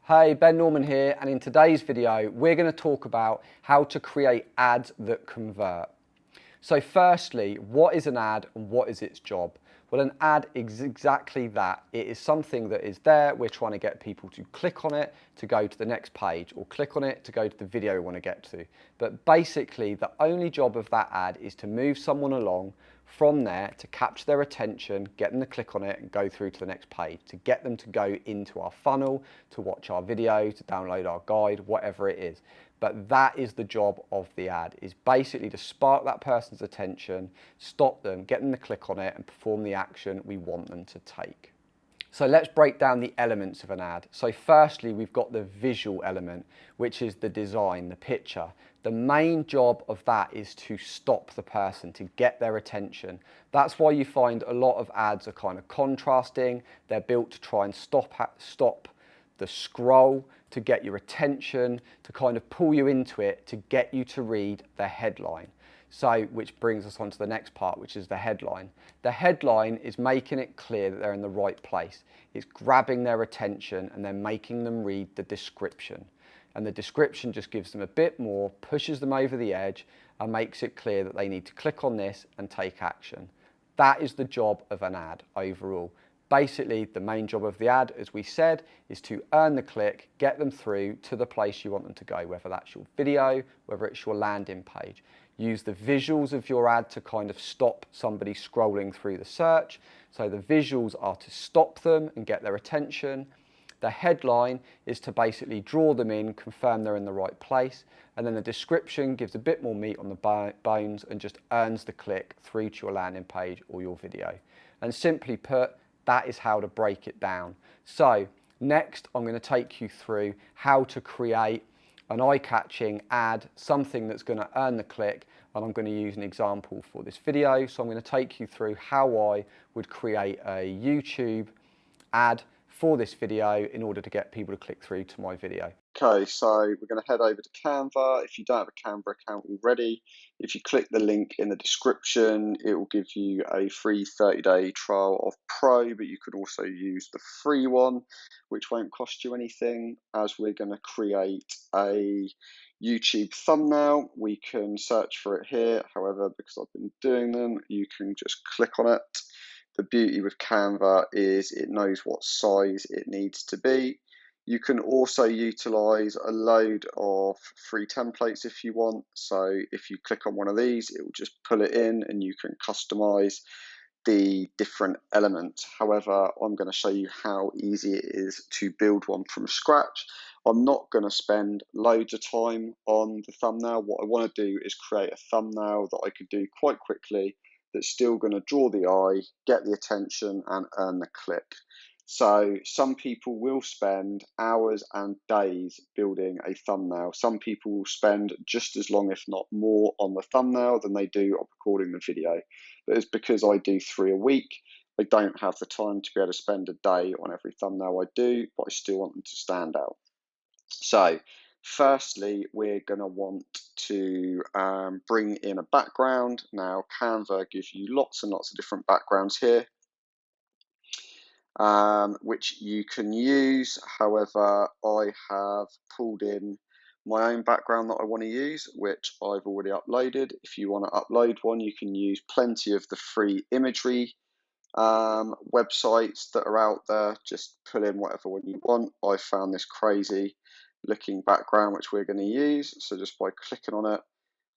Hey, Ben Norman here, and in today's video, we're going to talk about how to create ads that convert. So firstly, what is an ad and what is its job? Well, an ad is exactly that. It is something that is there. We're trying to get people to click on it to go to the next page, or click on it to go to the video we want to get to. But basically, the only job of that ad is to move someone along from there to capture their attention, get them to click on it and go through to the next page, to get them to go into our funnel, to watch our video, to download our guide, whatever it is. But that is the job of the ad, is basically to spark that person's attention, stop them, get them to click on it and perform the action we want them to take. So let's break down the elements of an ad. So firstly, we've got the visual element, which is the design, the picture. The main job of that is to stop the person, to get their attention. That's why you find a lot of ads are kind of contrasting. They're built to try and stop the scroll, to get your attention, to kind of pull you into it, to get you to read the headline. So, which brings us on to the next part, which is the headline. The headline is making it clear that they're in the right place. It's grabbing their attention and then making them read the description. And the description just gives them a bit more, pushes them over the edge, and makes it clear that they need to click on this and take action. That is the job of an ad overall. Basically, the main job of the ad, as we said, is to earn the click, get them through to the place you want them to go, whether that's your video, whether it's your landing page. Use the visuals of your ad to kind of stop somebody scrolling through the search. So the visuals are to stop them and get their attention. The headline is to basically draw them in, confirm they're in the right place. And then the description gives a bit more meat on the bones and just earns the click through to your landing page or your video. And simply put, that is how to break it down. So next, I'm going to take you through how to create an eye-catching ad, something that's going to earn the click, and I'm going to use an example for this video. So I'm going to take you through how I would create a YouTube ad for this video in order to get people to click through to my video. Okay, so we're going to head over to Canva. If you don't have a Canva account already, if you click the link in the description, it will give you a free 30-day trial of Pro, but you could also use the free one, which won't cost you anything. As we're going to create a YouTube thumbnail, we can search for it here. However, because I've been doing them, you can just click on it. The beauty with Canva is it knows what size it needs to be. You can also utilize a load of free templates if you want. So if you click on one of these, it will just pull it in and you can customize the different elements. However, I'm going to show you how easy it is to build one from scratch. I'm not going to spend loads of time on the thumbnail. What I want to do is create a thumbnail that I could do quite quickly that's still going to draw the eye, get the attention, and earn the click. So some people will spend hours and days building a thumbnail. Some people will spend just as long, if not more, on the thumbnail than they do on recording the video. But it's because I do 3 a week. I don't have the time to be able to spend a day on every thumbnail I do, but I still want them to stand out. So firstly, we're going to want to bring in a background. Now, Canva gives you lots and lots of different backgrounds here, which you can use. However, I have pulled in my own background that I want to use, which I've already uploaded. If you want to upload one, you can use plenty of the free imagery websites that are out there. Just pull in whatever one you want. I found this crazy looking background which we're going to use. So just by clicking on it,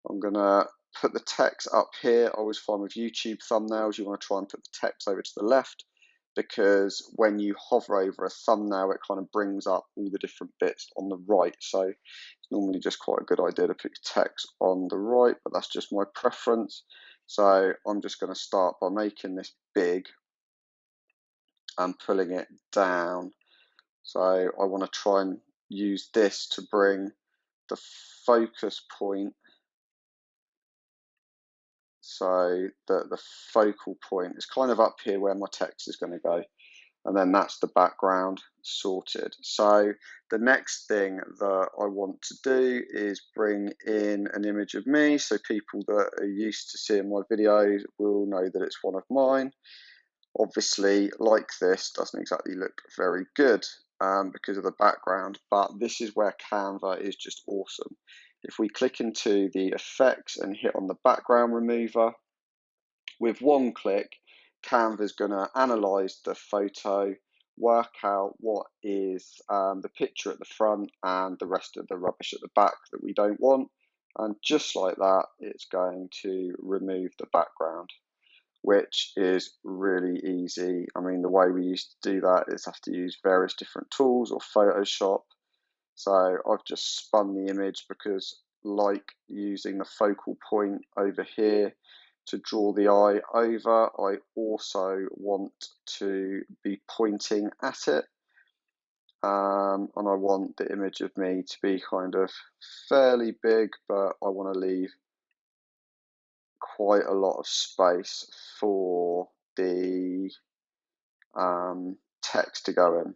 I'm going to put the text up here. I always find with YouTube thumbnails, you want to try and put the text over to the left, because when you hover over a thumbnail, it kind of brings up all the different bits on the right. So it's normally just quite a good idea to put text on the right, but that's just my preference. So I'm just going to start by making this big and pulling it down. So I want to try and use this to bring the focus point, so the focal point is kind of up here where my text is going to go, and then that's the background sorted. So the next thing that I want to do is bring in an image of me, so people that are used to seeing my videos will know that it's one of mine. Obviously, like this doesn't exactly look very good. because of the background, but this is where Canva is just awesome. If we click into the effects and hit on the background remover, with one click, Canva is going to analyze the photo, work out what is the picture at the front and the rest of the rubbish at the back that we don't want. And just like that, it's going to remove the background, which is really easy. I mean, the way we used to do that is have to use various different tools or Photoshop. So I've just spun the image because, like using the focal point over here to draw the eye over, I also want to be pointing at it. And I want the image of me to be kind of fairly big, but I want to leave quite a lot of space for the text to go in.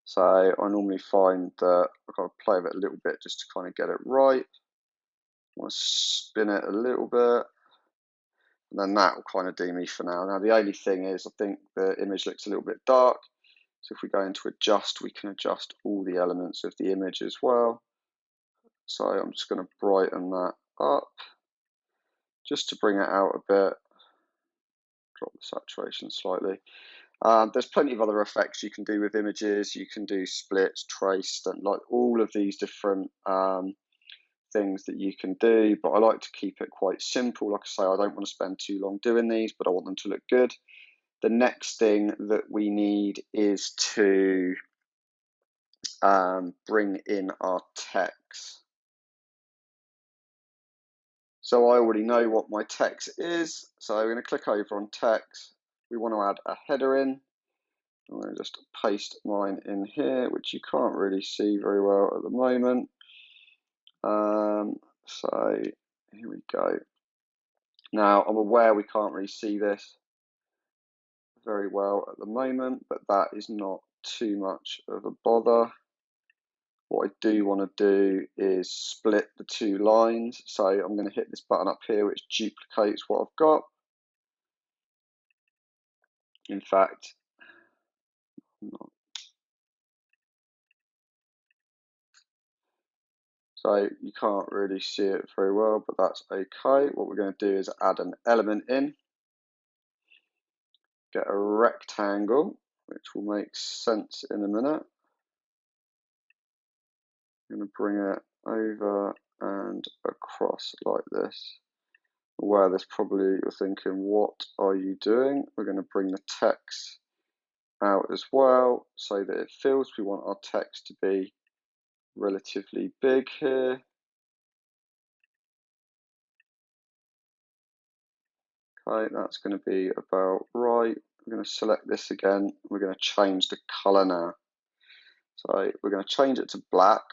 So I normally find that I've got to play with it a little bit just to kind of get it right. I want to spin it a little bit, and then that will kind of do me for now. Now the only thing is, I think the image looks a little bit dark, so if we go into adjust, we can adjust all the elements of the image as well. So I'm just going to brighten that up just to bring it out a bit, drop the saturation slightly. There's plenty of other effects you can do with images. You can do splits, trace, and like all of these different things that you can do, but I like to keep it quite simple. Like I say, I don't want to spend too long doing these, but I want them to look good. The next thing that we need is to bring in our text. So I already know what my text is, so I'm going to click over on text. We want to add a header in. I'm going to just paste mine in here, which you can't really see very well at the moment. So here we go. Now I'm aware we can't really see this very well at the moment, but that is not too much of a bother. What I do want to do is split the two lines. So I'm going to hit this button up here, which duplicates what I've got. In fact, so you can't really see it very well, but that's okay. What we're going to do is add an element in, get a rectangle, which will make sense in a minute. I'm going to bring it over and across like this. Where there's probably you're thinking, what are you doing? We're going to bring the text out as well so that it fills. We want our text to be relatively big here. Okay, that's going to be about right. We're going to select this again. We're going to change the color now. So we're going to change it to black.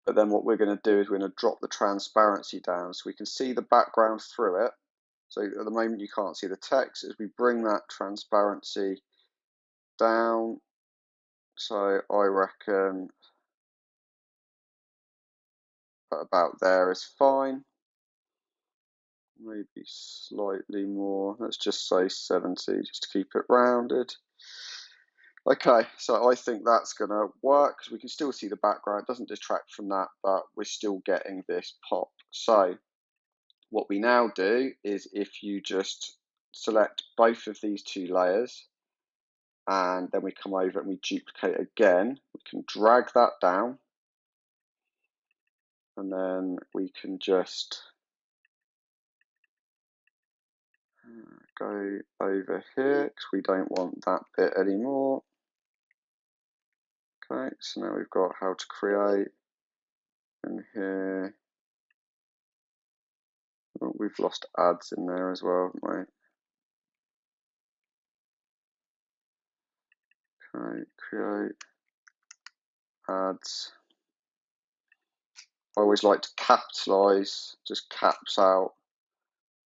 But then what we're going to do is we're going to drop the transparency down so we can see the background through it. So at the moment you can't see the text. As we bring that transparency down, so I reckon about there is fine. Maybe slightly more. Let's just say 70 just to keep it rounded. Okay, so I think that's going to work because we can still see the background. It doesn't detract from that, but we're still getting this pop. So what we now do is if you just select both of these two layers and then we come over and we duplicate again, we can drag that down and then we can just go over here because we don't want that bit anymore. Okay, so now we've got how to create in here. Oh, we've lost ads in there as well, haven't we? Okay, create ads. I always like to capitalize, just caps out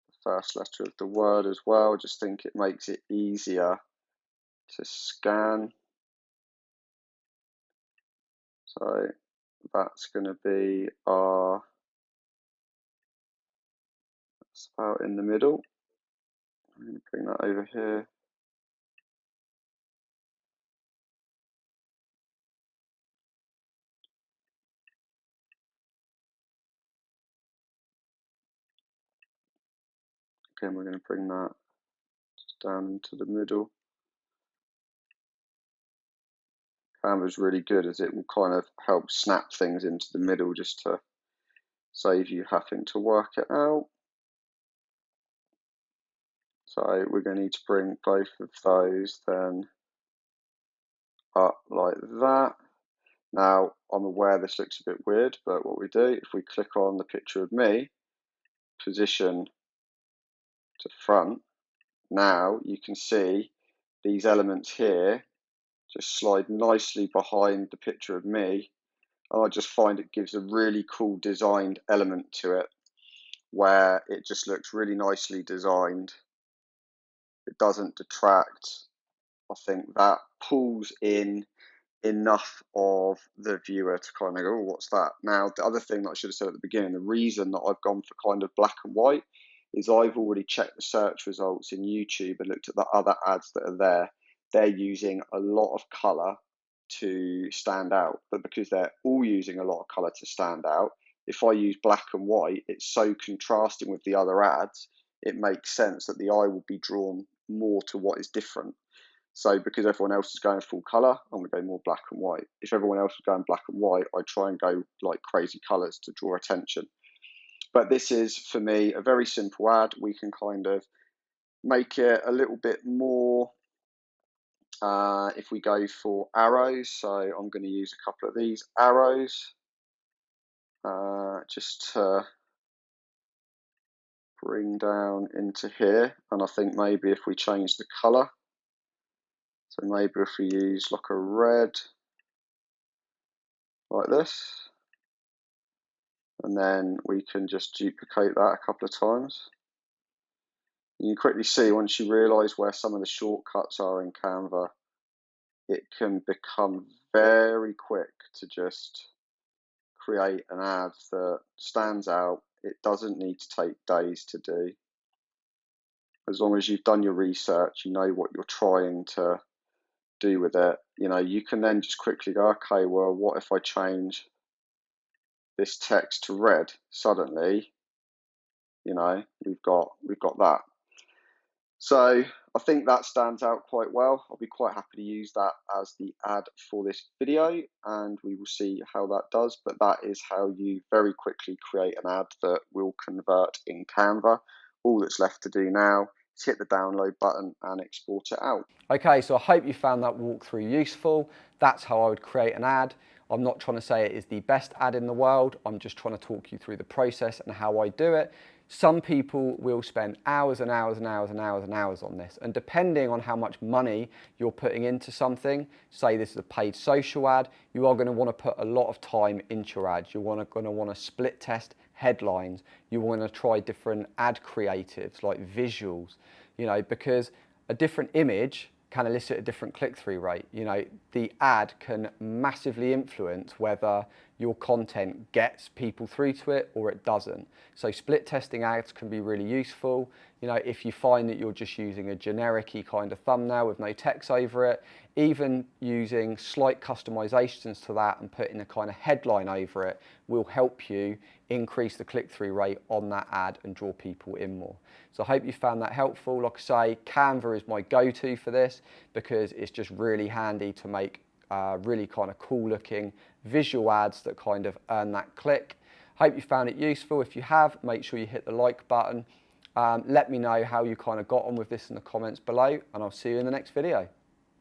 the first letter of the word as well. Just think it makes it easier to scan. So that's going to be our, that's about in the middle. I'm going to bring that over here. Again, we're going to bring that just down into the middle. Canva's really good as it will kind of help snap things into the middle just to save you having to work it out. So we're going to need to bring both of those then up like that. Now, I'm aware this looks a bit weird, but what we do, if we click on the picture of me, position to front, now you can see these elements here just slide nicely behind the picture of me. And I just find it gives a really cool designed element to it, where it just looks really nicely designed. It doesn't detract. I think that pulls in enough of the viewer to kind of go, oh, what's that? Now, the other thing that I should have said at the beginning, the reason that I've gone for kind of black and white is I've already checked the search results in YouTube and looked at the other ads that are there. They're using a lot of colour to stand out, but because they're all using a lot of colour to stand out, if I use black and white, it's so contrasting with the other ads, it makes sense that the eye will be drawn more to what is different. So because everyone else is going full colour, I'm going to go more black and white. If everyone else is going black and white, I try and go like crazy colours to draw attention. But this is, for me, a very simple ad. We can kind of make it a little bit more if we go for arrows. So I'm going to use a couple of these arrows just to bring down into here. And I think maybe if we change the colour, so maybe if we use like a red, like this, and then we can just duplicate that a couple of times. You can quickly see once you realise where some of the shortcuts are in Canva, it can become very quick to just create an ad that stands out. It doesn't need to take days to do. As long as you've done your research, you know what you're trying to do with it. You know, you can then just quickly go, okay, well, what if I change this text to red? Suddenly, you know, we've got that. So I think that stands out quite well. I'll be quite happy to use that as the ad for this video, and we will see how that does. But that is how you very quickly create an ad that will convert in Canva. All that's left to do now is hit the download button and export it out. Okay, so I hope you found that walkthrough useful. That's how I would create an ad. I'm not trying to say it is the best ad in the world. I'm just trying to talk you through the process and how I do it. Some people will spend hours and hours and hours and hours and hours on this. And depending on how much money you're putting into something, say this is a paid social ad, you are going to want to put a lot of time into your ads. You're going to want to split test headlines. You want to try different ad creatives like visuals, you know, because a different image can elicit a different click-through rate. You know, the ad can massively influence whether your content gets people through to it or it doesn't. So split testing ads can be really useful. You know, if you find that you're just using a generic-y kind of thumbnail with no text over it, even using slight customizations to that and putting a kind of headline over it will help you increase the click-through rate on that ad and draw people in more. So I hope you found that helpful. Like I say, Canva is my go-to for this because it's just really handy to make really kind of cool looking visual ads that kind of earn that click. Hope you found it useful. If you have, make sure you hit the like button. Let me know how you kind of got on with this in the comments below, and I'll see you in the next video.